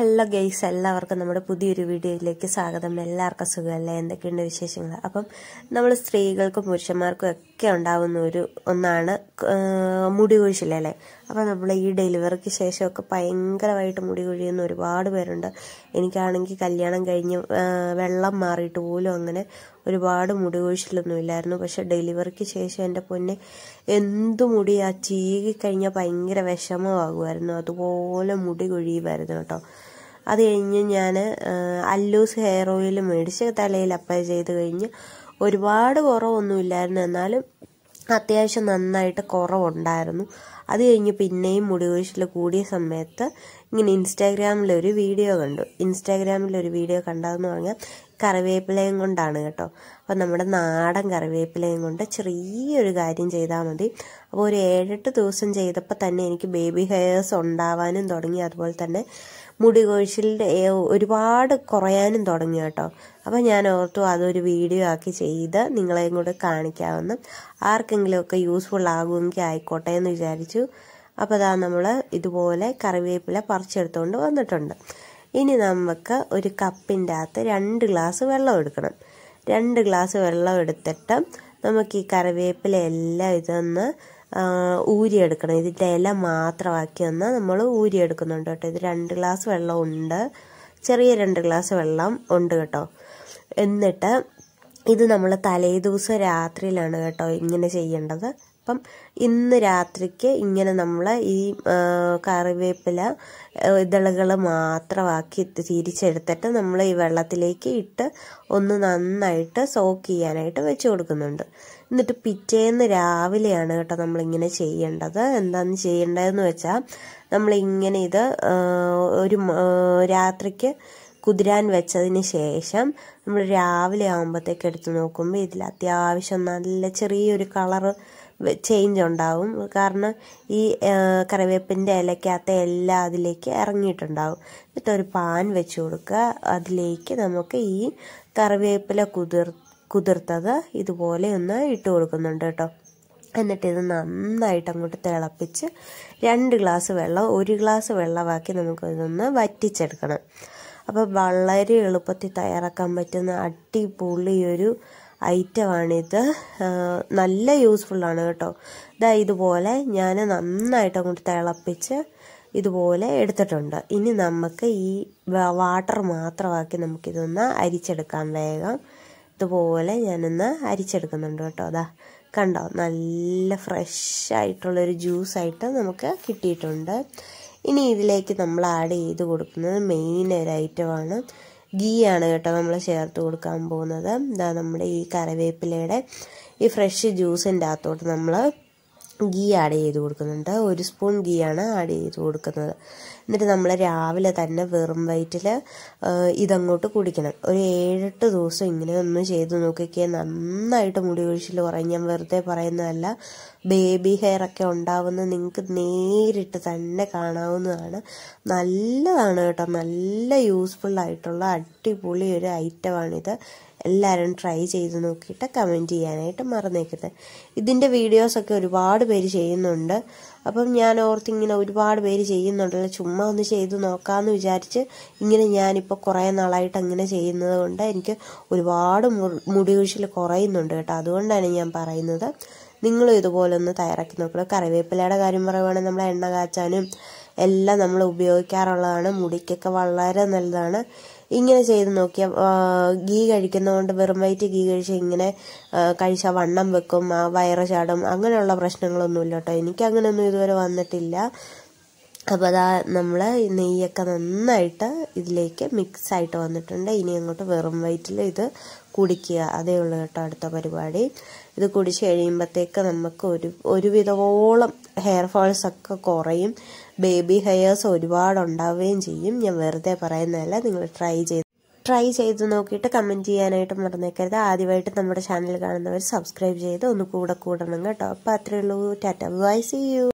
Hello guys, എല്ലാവർക്കും നമ്മുടെ പുതിയൊരു വീഡിയോയിലേക്ക് സ്വാഗതം. എല്ലാവർക്കും സുഖമല്ലേ? എന്തൊക്കെയുണ്ട് വിശേഷങ്ങൾ? അപ്പം നമ്മൾ സ്ത്രീകൾക്കും പുരുഷന്മാർക്കും ഒക്കെ ഉണ്ടാകുന്ന ഒന്നാണ് മുടി കൊഴിച്ചിലല്ലേ. അപ്പം നമ്മൾ ഈ ഡെലിവറിക്ക് ശേഷമൊക്കെ ഭയങ്കരമായിട്ട് മുടി കൊഴിയുന്ന ഒരുപാട് പേരുണ്ട്. എനിക്കാണെങ്കിൽ കല്യാണം കഴിഞ്ഞ് വെള്ളം മാറിയിട്ട് പോലും അങ്ങനെ ഒരുപാട് മുടി കൊഴിച്ചിലൊന്നും ഇല്ലായിരുന്നു. പക്ഷെ ഡെലിവറിക്ക് ശേഷം എൻ്റെ പൊന്നെ എന്തു മുടിയാ, ചീകിക്കഴിഞ്ഞാൽ ഭയങ്കര വിഷമമാകുമായിരുന്നു. അതുപോലെ മുടി കൊഴിയുമായിരുന്നു കേട്ടോ. അത് കഴിഞ്ഞ് ഞാൻ അല്ലൂസ് ഹെയർ ഓയിൽ മേടിച്ച് തലയിൽ അപ്ലൈ ചെയ്ത് കഴിഞ്ഞ് ഒരുപാട് കുറവൊന്നുമില്ലായിരുന്നു, എന്നാലും അത്യാവശ്യം നന്നായിട്ട് കുറവുണ്ടായിരുന്നു. അത് കഴിഞ്ഞ് പിന്നെയും മുടി കൊഴിച്ചിൽ കൂടിയ സമയത്ത് ഇങ്ങനെ ഇൻസ്റ്റാഗ്രാമിലൊരു വീഡിയോ കണ്ടു. ഇൻസ്റ്റാഗ്രാമിലൊരു വീഡിയോ കണ്ടതെന്ന് പറഞ്ഞാൽ കറിവേപ്പിലയും കൊണ്ടാണ് കേട്ടോ. അപ്പം നമ്മുടെ നാടൻ കറിവേപ്പിലയും കൊണ്ട് ചെറിയൊരു കാര്യം ചെയ്താൽ മതി. അപ്പോൾ ഒരു 7-8 ദിവസം ചെയ്തപ്പോൾ തന്നെ എനിക്ക് ബേബി ഹെയർസ് ഉണ്ടാവാനും തുടങ്ങി. അതുപോലെ തന്നെ മുടി കൊഴിച്ചിലിൻ്റെ ഒരുപാട് കുറയാനും തുടങ്ങി കേട്ടോ. അപ്പം ഞാൻ ഓർത്തു അതൊരു വീഡിയോ ആക്കി ചെയ്ത് നിങ്ങളെയും കൂടെ കാണിക്കാമെന്ന്, ആർക്കെങ്കിലുമൊക്കെ യൂസ്ഫുൾ ആകുമെങ്കിൽ ആയിക്കോട്ടെ എന്ന് വിചാരിച്ചു. അപ്പോൾ അതാ നമ്മൾ ഇതുപോലെ കറിവേപ്പില പറിച്ചെടുത്തുകൊണ്ട് വന്നിട്ടുണ്ട്. ഇനി നമുക്ക് ഒരു കപ്പിൻ്റെ അകത്ത് 2 ഗ്ലാസ് വെള്ളം എടുക്കണം. 2 ഗ്ലാസ് വെള്ളം എടുത്തിട്ട് നമുക്ക് ഈ കറിവേപ്പില എല്ലാം ഇതൊന്ന് ഊരിയെടുക്കണം. ഇതിൻ്റെ ഇല മാത്രമാക്കി ഒന്ന് നമ്മൾ ഊരിയെടുക്കുന്നുണ്ട് കേട്ടോ. ഇത് 2 ഗ്ലാസ് വെള്ളം ഉണ്ട്, ചെറിയ 2 ഗ്ലാസ് വെള്ളം ഉണ്ട് കേട്ടോ. എന്നിട്ട് ഇത് നമ്മൾ തലേ ദിവസം രാത്രിയിലാണ് കേട്ടോ ഇങ്ങനെ ചെയ്യേണ്ടത്. അപ്പം ഇന്ന് രാത്രിക്ക് ഇങ്ങനെ നമ്മൾ ഈ കറിവേപ്പില ഇതളുകൾ മാത്രമാക്കി തിരിച്ചെടുത്തിട്ട് നമ്മൾ ഈ വെള്ളത്തിലേക്ക് ഇട്ട് ഒന്ന് നന്നായിട്ട് സോക്ക് ചെയ്യാനായിട്ട് വെച്ച് കൊടുക്കുന്നുണ്ട്. എന്നിട്ട് പിറ്റേന്ന് രാവിലെയാണ് കേട്ടോ നമ്മളിങ്ങനെ ചെയ്യേണ്ടത്. എന്താണെന്ന് ചെയ്യേണ്ടതെന്ന് വെച്ചാൽ നമ്മളിങ്ങനെ ഇത് ഒരു രാത്രിക്ക് കുതിരാൻ വെച്ചതിന് ശേഷം നമ്മൾ രാവിലെ ആകുമ്പോഴത്തേക്ക് എടുത്ത് നോക്കുമ്പോൾ ഇതിൽ അത്യാവശ്യം നല്ല ചെറിയൊരു കളറ് ചേഞ്ച് ഉണ്ടാവും. കാരണം ഈ കറിവേപ്പിൻ്റെ ഇലക്കകത്ത് എല്ലാം അതിലേക്ക് ഇറങ്ങിയിട്ടുണ്ടാവും. എന്നിട്ട് ഒരു പാൻ വെച്ച് കൊടുക്കുക. അതിലേക്ക് നമുക്ക് ഈ കറിവേപ്പില കുതിർത്തത് ഇതുപോലെ ഒന്ന് ഇട്ട് കൊടുക്കുന്നുണ്ട് കേട്ടോ. എന്നിട്ട് ഇത് നന്നായിട്ട് അങ്ങോട്ട് തിളപ്പിച്ച് 2 ഗ്ലാസ് വെള്ളം 1 ഗ്ലാസ് വെള്ളമാക്കി നമുക്കിതൊന്ന് വറ്റിച്ചെടുക്കണം. അപ്പോൾ വളരെ എളുപ്പത്തിൽ തയ്യാറാക്കാൻ പറ്റുന്ന അടിപൊളി ഒരു ഐറ്റമാണിത്. നല്ല യൂസ്ഫുള്ളാണ് കേട്ടോ. ഇതുപോലെ ഞാൻ നന്നായിട്ട് അങ്ങോട്ട് തിളപ്പിച്ച് ഇതുപോലെ എടുത്തിട്ടുണ്ട്. ഇനി നമുക്ക് ഈ വാട്ടർ മാത്രമാക്കി നമുക്കിതൊന്ന് അരിച്ചെടുക്കാം വേഗം. ഇതുപോലെ ഞാനൊന്ന് അരിച്ചെടുക്കുന്നുണ്ട് കേട്ടോ. കണ്ടോ, നല്ല ഫ്രഷ് ആയിട്ടുള്ളൊരു ജ്യൂസായിട്ട് നമുക്ക് കിട്ടിയിട്ടുണ്ട്. ഇനി ഇതിലേക്ക് നമ്മൾ ആഡ് ചെയ്ത് കൊടുക്കുന്നത് മെയിൻ ഒരു ഐറ്റമാണ് ഗീ ആണ് കേട്ടോ. നമ്മൾ ചേർത്ത് കൊടുക്കാൻ പോകുന്നത് നമ്മുടെ ഈ കറിവേപ്പിലയുടെ ഈ ഫ്രഷ് ജ്യൂസിൻ്റെ അകത്തോട്ട് നമ്മൾ ഗീ ആഡ് ചെയ്ത് കൊടുക്കുന്നുണ്ട്. 1 സ്പൂൺ ഗീ ആണ് ആഡ് ചെയ്ത് കൊടുക്കുന്നത്. എന്നിട്ട് നമ്മൾ രാവിലെ തന്നെ വെറും വയറ്റിൽ ഇതങ്ങോട്ട് കുടിക്കണം. ഒരു 7-8 ദിവസം ഇങ്ങനെ ഒന്ന് ചെയ്ത് നോക്കിക്കേ, നന്നായിട്ട് മുടി കൊഴിച്ചിൽ കുറയും. ഞാൻ വെറുതെ പറയുന്നതല്ല, ബേബി ഹെയർ ഒക്കെ ഉണ്ടാവുന്ന നിങ്ങൾക്ക് നേരിട്ട് തന്നെ കാണാവുന്നതാണ്. നല്ലതാണ് കേട്ടോ, നല്ല യൂസ്ഫുൾ ആയിട്ടുള്ള അടിപൊളി ഒരു ഐറ്റമാണിത്. എല്ലാവരും ട്രൈ ചെയ്ത് നോക്കിയിട്ട് കമൻറ്റ് ചെയ്യാനായിട്ട് മറന്നേക്കരുത്. ഇതിൻ്റെ വീഡിയോസൊക്കെ ഒരുപാട് പേര് ചെയ്യുന്നുണ്ട്. അപ്പം ഞാൻ ഓർത്തിങ്ങനെ ഒരുപാട് പേര് ചെയ്യുന്നുണ്ടല്ലോ, ചുമ്മാ ഒന്ന് ചെയ്ത് നോക്കാമെന്ന് വിചാരിച്ച് ഇങ്ങനെ ഞാനിപ്പോൾ കുറേ നാളായിട്ട് അങ്ങനെ ചെയ്യുന്നത് കൊണ്ട് എനിക്ക് ഒരുപാട് മുടി കൊഴിച്ചിൽ കുറയുന്നുണ്ട് കേട്ടോ. അതുകൊണ്ടാണ് ഞാൻ പറയുന്നത്, നിങ്ങളും ഇതുപോലെ ഒന്ന് തയ്യാറാക്കി നോക്കണം. കറിവേപ്പിലയുടെ കാര്യം പറയുവാണെങ്കിൽ നമ്മൾ എണ്ണ കാച്ചാനും എല്ലാം നമ്മൾ ഉപയോഗിക്കാറുള്ളതാണ്. മുടിക്കൊക്കെ വളരെ നല്ലതാണ്. ഇങ്ങനെ ചെയ്ത് നോക്കിയാൽ ഗീ കഴിക്കുന്നതുകൊണ്ട് വെറും വയറ്റ് ഗീ കഴിച്ച് ഇങ്ങനെ കഴിച്ചാൽ വണ്ണം വെക്കും, വയറ് ചാടും, അങ്ങനെയുള്ള പ്രശ്നങ്ങളൊന്നുമില്ല കേട്ടോ. എനിക്കങ്ങനെയൊന്നും ഇതുവരെ വന്നിട്ടില്ല. അപ്പോൾ നമ്മൾ നെയ്യൊക്കെ നന്നായിട്ട് ഇതിലേക്ക് മിക്സായിട്ട് വന്നിട്ടുണ്ട്. ഇനി അങ്ങോട്ട് വെറും വയറ്റിൽ ഇത് കുടിക്കുക, അതേ ഉള്ളൂ കേട്ടോ അടുത്ത പരിപാടി. ഇത് കുടിച്ച് കഴിയുമ്പോഴത്തേക്ക് നമുക്ക് ഒരുവിധത്തോളം ഹെയർ ഫോൾസ് ഒക്കെ കുറയും. ബേബി ഹെയർസ് ഒരുപാട് ഉണ്ടാവുകയും ചെയ്യും. ഞാൻ വെറുതെ പറയുന്നതല്ല, നിങ്ങൾ ട്രൈ ചെയ്ത് നോക്കിയിട്ട് കമൻറ്റ് ചെയ്യാനായിട്ട് മറന്നേക്കരുത്. ആദ്യമായിട്ട് നമ്മുടെ ചാനൽ കാണുന്നവർ സബ്സ്ക്രൈബ് ചെയ്ത് ഒന്ന് കൂടണം കേട്ടോ. അപ്പോൾ അത്രയേ ഉള്ളൂ. Tata, bye, see U.